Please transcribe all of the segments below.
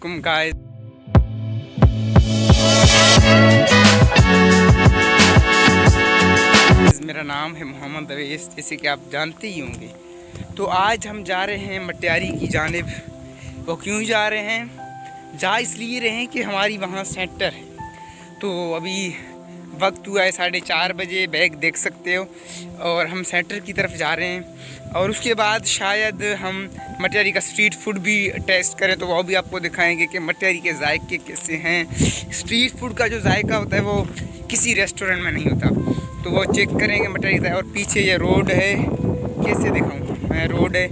Guys, मेरा नाम है मोहम्मद अवैस, जैसे कि आप जानते ही होंगे। तो आज हम जा रहे हैं मटियारी की जानिब। वो क्यों जा रहे हैं? जा इसलिए रहे हैं कि हमारी वहाँ सेंटर है। तो अभी वक्त हुआ है 4:30 बजे, बैग देख सकते हो, और हम सेंटर की तरफ जा रहे हैं। और उसके बाद शायद हम मटियारी का स्ट्रीट फूड भी टेस्ट करें, तो वो भी आपको दिखाएंगे कि मटियारी के जायके कैसे हैं। स्ट्रीट फूड का जो जायका होता है वो किसी रेस्टोरेंट में नहीं होता, तो वो चेक करेंगे मटियारी का। और पीछे ये रोड है, कैसे दिखाऊँ मैं, रोड है,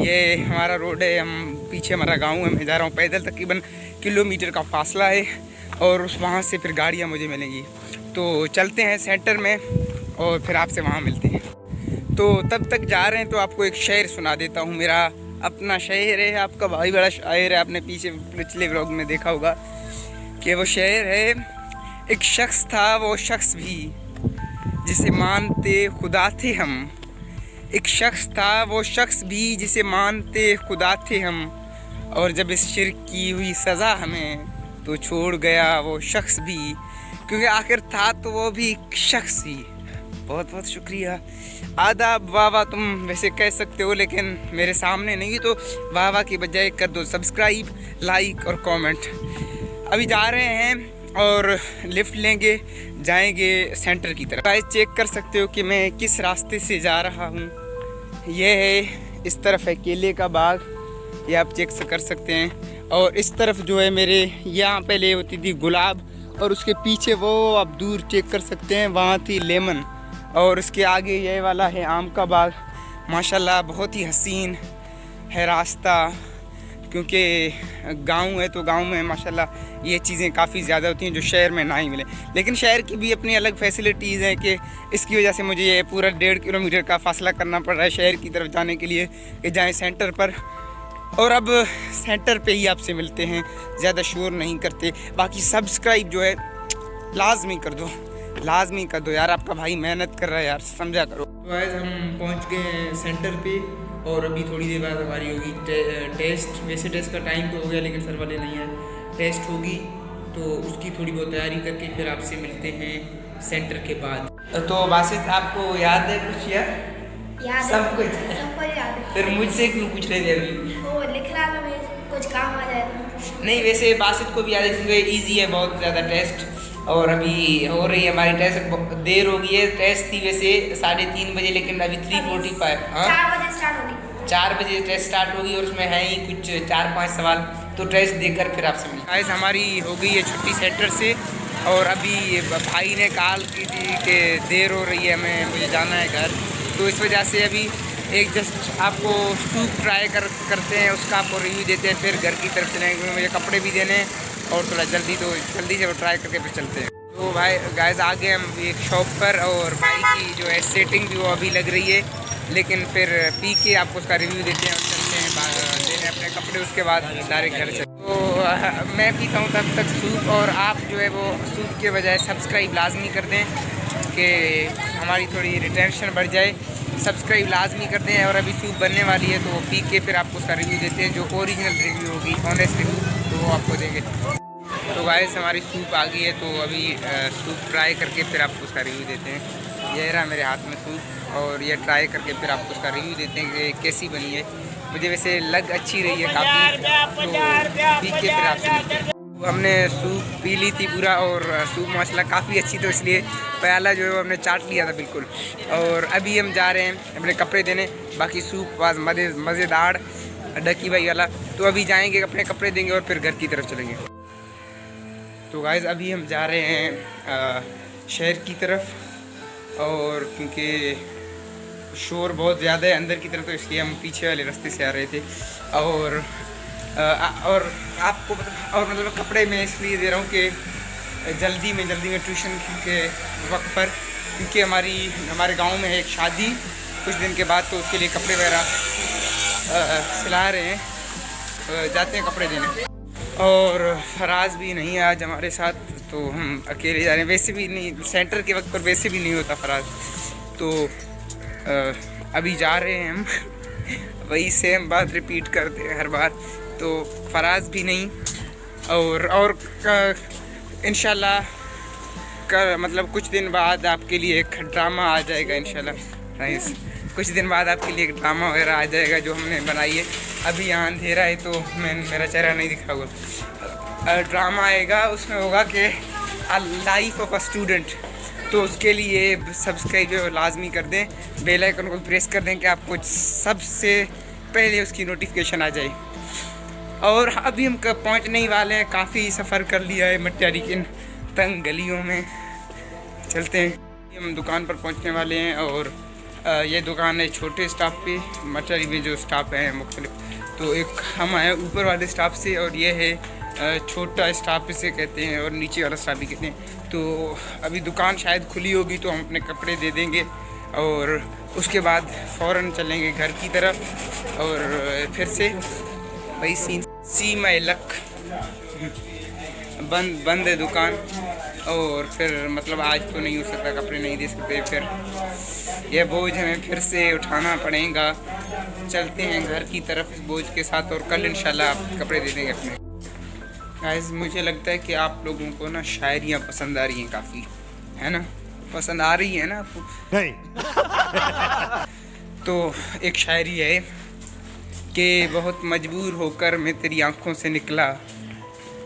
ये हमारा रोड है। हम पीछे हमारा गाँव है, मैं जा रहा हूँ पैदल, तकरीबन किलोमीटर का फासला है, और उस वहाँ से फिर गाड़ियाँ मुझे मिलेंगी। तो चलते हैं सेंटर में और फिर आपसे वहाँ मिलते हैं। तो तब तक जा रहे हैं तो आपको एक शेर सुना देता हूँ। मेरा अपना शेर है, आपका भाई बड़ा शायर है, आपने पीछे पिछले व्लॉग में देखा होगा कि वो शेर है। एक शख्स था वो शख्स भी जिसे मानते खुदा थे हम। एक शख्स था वो शख्स भी जिसे मानते खुदा थे हम, और जब इस शिर्क की हुई सज़ा हमें तो छोड़ गया वो शख्स भी, क्योंकि आखिर था तो वो भी एक शख्स ही। बहुत बहुत शुक्रिया। आदाब, वाह वाह तुम वैसे कह सकते हो, लेकिन मेरे सामने नहीं, तो वाह वाह की बजाय कर दो सब्सक्राइब, लाइक और कमेंट। अभी जा रहे हैं और लिफ्ट लेंगे, जाएंगे सेंटर की तरफ। गाइस चेक कर सकते हो कि मैं किस रास्ते से जा रहा हूँ। यह है, इस तरफ है केले का बाग, ये आप चेक कर सकते हैं। और इस तरफ जो है मेरे यहाँ पहले होती थी गुलाब, और उसके पीछे वो आप दूर चेक कर सकते हैं वहाँ थी लेमन, और उसके आगे ये वाला है आम का बाग। माशाल्लाह बहुत ही हसीन है रास्ता, क्योंकि गांव है तो गांव में माशाल्लाह ये चीज़ें काफ़ी ज़्यादा होती हैं जो शहर में ना ही मिले। लेकिन शहर की भी अपनी अलग फैसिलिटीज़ हैं कि इसकी वजह से मुझे ये पूरा 1.5 किलोमीटर का फासला करना पड़ रहा है शहर की तरफ जाने के लिए कि जाएँ सेंटर पर। और अब सेंटर पे ही आपसे मिलते हैं, ज़्यादा शोर नहीं करते। बाकी सब्सक्राइब जो है लाजमी कर दो, लाजमी कर दो यार, आपका भाई मेहनत कर रहा है यार, समझा करो। तो आज हम पहुंच गए हैं सेंटर पे, और अभी थोड़ी देर बाद हमारी होगी टेस्ट। वैसे टेस्ट का टाइम तो हो गया, लेकिन सर वाले नहीं है, टेस्ट होगी, तो उसकी थोड़ी बहुत तैयारी करके फिर आपसे मिलते हैं सेंटर के बाद। तो बासित आपको याद है कुछ यार? सब कुछ याद है। फिर मुझसे क्यों पूछ रहे थे अभी? वो लिख रहा था, मैं कुछ काम आ जाएगा। नहीं, वैसे बासित को भी याद है क्योंकि ईजी है बहुत ज़्यादा टेस्ट। और अभी हो रही है हमारी टेस्ट, देर हो गई है। टेस्ट थी वैसे 3:30 बजे, लेकिन अभी 3:45। हाँ, 4 बजे स्टार्ट होगी। 4 बजे टेस्ट स्टार्ट होगी, और उसमें है ही कुछ 4-5 सवाल, तो टेस्ट देकर फिर आपसे मिलते हैं। हमारी हो गई है छुट्टी सेंटर से, और अभी भाई ने कॉल की थी कि देर हो रही है, मुझे जाना है घर, तो इस वजह से अभी एक जस्ट आपको सूप ट्राई करते हैं, उसका आपको रिव्यू देते हैं, फिर घर की तरफ चलेंगे, क्योंकि मुझे कपड़े भी देने हैं और थोड़ा जल्दी से वो ट्राई करके फिर चलते हैं। तो भाई गाइस आ गए हम एक शॉप पर, और भाई की जो है सेटिंग भी वो अभी लग रही है, लेकिन फिर पी के आपको उसका रिव्यू देते हैं और चलते हैं लेने अपने कपड़े, उसके बाद डायरेक्ट घर चलते। तो मैं पीता हूँ तब तक सूप, और आप जो है वो सूप के बजाय सब्सक्राइब लाजमी कर दें कि हमारी थोड़ी रिटेंशन बढ़ जाए। सब्सक्राइब लाजमी करते हैं, और अभी सूप बनने वाली है, तो वो पी के फिर आपको उसका रिव्यू देते हैं, जो ओरिजिनल रिव्यू होगी, ऑनेस्ट रिव्यू, तो वो आपको देंगे। तो गाइस हमारी सूप आ गई है, तो अभी सूप ट्राई करके फिर आपको उसका रिव्यू देते हैं। ये रहा मेरे हाथ में सूप, और ये ट्राई करके फिर आपको उसका रिव्यू देते हैं कि कैसी बनी है। मुझे वैसे लग अच्छी रही है काफ़ी, तो पी के फिर आपसे मिलते हैं। हमने सूप पी ली थी पूरा, और सूप माशाल्लाह काफ़ी अच्छी, तो इसलिए प्याला जो है वो हमने चाट लिया था बिल्कुल। और अभी हम जा रहे हैं अपने कपड़े देने। बाकी सूप वाज मज़ेदार, डकी भाई वाला। तो अभी जाएंगे, अपने कपड़े देंगे, और फिर घर की तरफ चलेंगे। तो गाइस अभी हम जा रहे हैं शहर की तरफ, और क्योंकि शोर बहुत ज़्यादा है अंदर की तरफ, तो इसलिए हम पीछे वाले रास्ते से आ रहे थे। और आपको और मतलब कपड़े मैं इसलिए दे रहा हूँ कि जल्दी में ट्यूशन के वक्त पर, क्योंकि हमारे गांव में है एक शादी कुछ दिन के बाद, तो उसके लिए कपड़े वगैरह सिला रहे हैं, जाते हैं कपड़े देने। और फराज भी नहीं है आज हमारे साथ, तो हम अकेले जा रहे हैं। वैसे भी नहीं, सेंटर के वक्त पर वैसे भी नहीं होता फराज, तो अभी जा रहे हैं हम वही सेम बात रिपीट करते हैं हर बार। तो फराज भी नहीं, और इंशाल्लाह मतलब कुछ दिन बाद आपके लिए एक ड्रामा आ जाएगा इंशाल्लाह गाइस। कुछ दिन बाद आपके लिए एक ड्रामा वगैरह आ जाएगा जो हमने बनाई है। अभी यहाँ अंधेरा है तो मेरा चेहरा नहीं दिखा होगा। ड्रामा आएगा, उसमें होगा कि लाइफ ऑफ अ स्टूडेंट। तो उसके लिए सब्सक्राइब लाजमी कर दें, बेल आइकन को प्रेस कर दें कि आपको सबसे पहले उसकी नोटिफिकेशन आ जाए। और अभी हम पहुँचने ही वाले हैं, काफ़ी सफ़र कर लिया है मटियारी के तंग गलियों में। चलते हैं, हम दुकान पर पहुँचने वाले हैं। और ये दुकान है छोटे स्टाफ पे, मटियारी में जो स्टाफ हैं मुख्तलिफ। तो एक हम आए ऊपर वाले स्टाफ से और ये है छोटा स्टाफ इसे कहते हैं और नीचे वाला स्टाफ भी कहते हैं। तो अभी दुकान शायद खुली होगी तो हम अपने कपड़े दे देंगे और उसके बाद फ़ौरन चलेंगे घर की तरफ। और फिर से भाई सी माई लक, बंद है दुकान। और फिर मतलब आज तो नहीं हो सकता, कपड़े नहीं दे सकते, फिर यह बोझ हमें फिर से उठाना पड़ेगा। चलते हैं घर की तरफ इस बोझ के साथ और कल इंशाल्लाह आप कपड़े दे देंगे अपने। गाइस मुझे लगता है कि आप लोगों को ना शायरियाँ पसंद आ रही हैं काफ़ी, है ना? पसंद आ रही है ना आपको? नहीं। तो एक शायरी है कि बहुत मजबूर होकर मैं तेरी आँखों से निकला,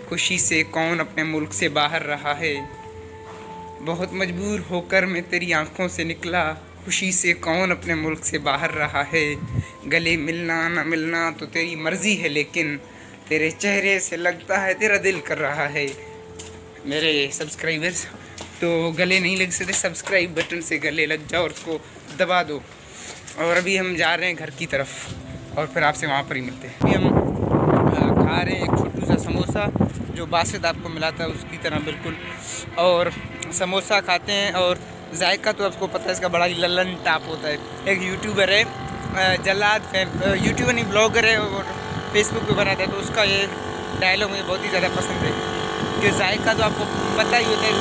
खुशी से कौन अपने मुल्क से बाहर रहा है। बहुत मजबूर होकर मैं तेरी आँखों से निकला, खुशी से कौन अपने मुल्क से बाहर रहा है। गले मिलना ना मिलना तो तेरी मर्ज़ी है, लेकिन तेरे चेहरे से लगता है तेरा दिल कर रहा है। मेरे सब्सक्राइबर्स तो गले नहीं लग सकते, सब्सक्राइब बटन से गले लग जाओ और उसको दबा दो। और अभी हम जा रहे हैं घर की तरफ और फिर आपसे वहाँ पर ही मिलते हैं। अभी हम खा रहे हैं एक छोटू सा समोसा जो बासित आपको मिला था उसकी तरह बिल्कुल। और समोसा खाते हैं और जायका तो आपको पता है इसका बड़ा ही ललन टाप होता है। एक यूट्यूबर है जल्लाद, यूट्यूबर नहीं ब्लॉगर है और फेसबुक पे बनाता है, तो उसका ये डायलॉग मुझे बहुत ही ज़्यादा पसंद है कि जायका तो आपको पता ही होता है,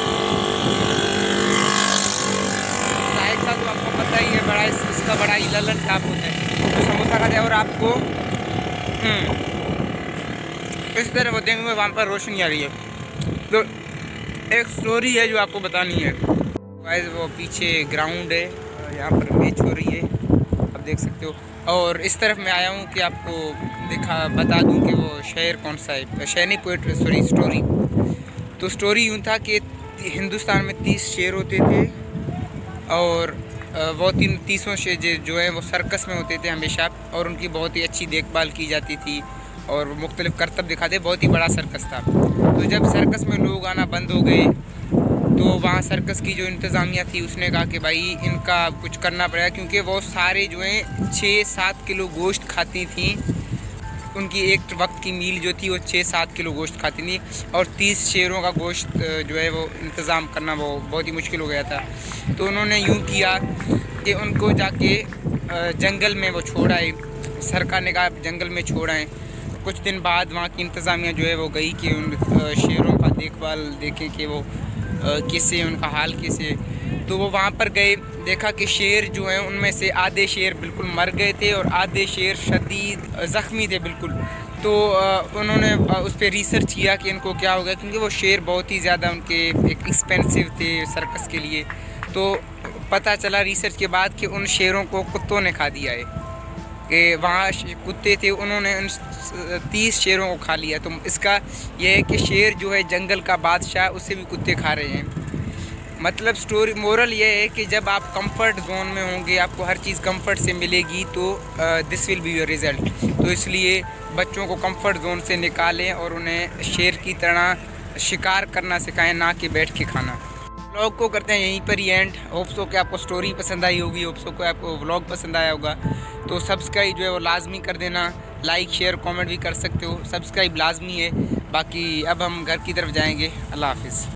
जायका तो आपको पता ही है, बड़ा इसका बड़ा ही ललन टाप होता है। तो समोसा खाते हैं और आपको इस तरह होते हैं वहाँ पर रोशनी आ रही है। तो एक स्टोरी है जो आपको बतानी है। गाइस वो पीछे ग्राउंड है, यहाँ पर मैच हो रही है, आप देख सकते हो। और इस तरफ मैं आया हूँ कि आपको बता दूँ कि वो शेर कौन सा है, शेर नहीं पोएट्री, सॉरी स्टोरी। तो स्टोरी यूँ था कि हिंदुस्तान में 30 शेर होते थे और वो 30 शेर जो है वो सर्कस में होते थे हमेशा और उनकी बहुत ही अच्छी देखभाल की जाती थी और मुख्तलिफ करतब दिखाते, बहुत ही बड़ा सर्कस था। तो जब सर्कस में लोग आना बंद हो गए तो वहाँ सर्कस की जो इंतज़ामिया थी उसने कहा कि भाई इनका कुछ करना पड़ेगा, क्योंकि वो सारे जो हैं 6-7 किलो गोश्त खाती थी। उनकी एक वक्त की मील जो थी वो 6-7 किलो गोश्त खाती थी और 30 शेरों का गोश्त जो है वो इंतज़ाम करना वो बहुत ही मुश्किल हो गया था। तो उन्होंने यूँ किया कि उनको जाके जंगल में वो छोड़ आए, सरकार ने कहा जंगल में छोड़ आए। कुछ दिन बाद वहाँ की इंतज़ामिया जो है वो गई कि उन शेरों का देखभाल देखें कि वो कैसे, उनका हाल कैसे। तो वो वहाँ पर गए, देखा कि शेर जो हैं उनमें से आधे शेर बिल्कुल मर गए थे और आधे शेर शदीद ज़ख्मी थे बिल्कुल। तो उन्होंने उस पर रिसर्च किया कि इनको क्या हो गया, क्योंकि वो शेर बहुत ही ज़्यादा उनके एक एक्सपेंसिव थे सर्कस के लिए। तो पता चला रिसर्च के बाद कि उन शेरों को कुत्तों ने खा दिया है, कि वहाँ कुत्ते थे उन्होंने उन 30 शेरों को खा लिया। तो इसका यह है कि शेर जो है जंगल का बादशाह, उसे भी कुत्ते खा रहे हैं। मतलब स्टोरी मोरल ये है कि जब आप कंफर्ट जोन में होंगे, आपको हर चीज़ कंफर्ट से मिलेगी, तो this will be your result. तो इसलिए बच्चों को कंफर्ट जोन से निकालें और उन्हें शेर की तरह शिकार करना सिखाएं, ना कि बैठ के खाना। व्लॉग को करते हैं यहीं पर ही एंड। होप्स हो कि आपको स्टोरी पसंद आई होगी, होप्स हो कि आपको व्लॉग पसंद आया होगा। तो सब्सक्राइब जो है वो लाजमी कर देना, लाइक शेयर कमेंट भी कर सकते हो, सब्सक्राइब लाजमी है। बाकी अब हम घर की तरफ जाएंगे। अल्लाह हाफिज़।